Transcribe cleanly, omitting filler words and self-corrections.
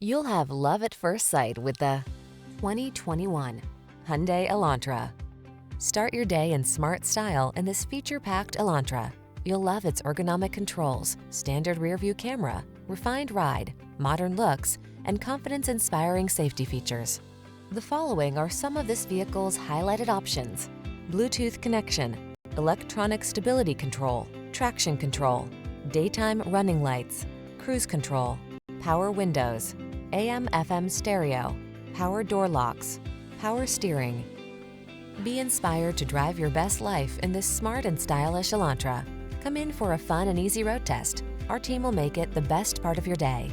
You'll have love at first sight with the 2021 Hyundai Elantra. Start your day in smart style in this feature-packed Elantra. You'll love its ergonomic controls, standard rear-view camera, refined ride, modern looks, and confidence-inspiring safety features. The following are some of this vehicle's highlighted options: Bluetooth connection, electronic stability control, traction control, daytime running lights, cruise control, power windows, AM/FM stereo, power door locks, power steering. Be inspired to drive your best life in this smart and stylish Elantra. Come in for a fun and easy road test. Our team will make it the best part of your day.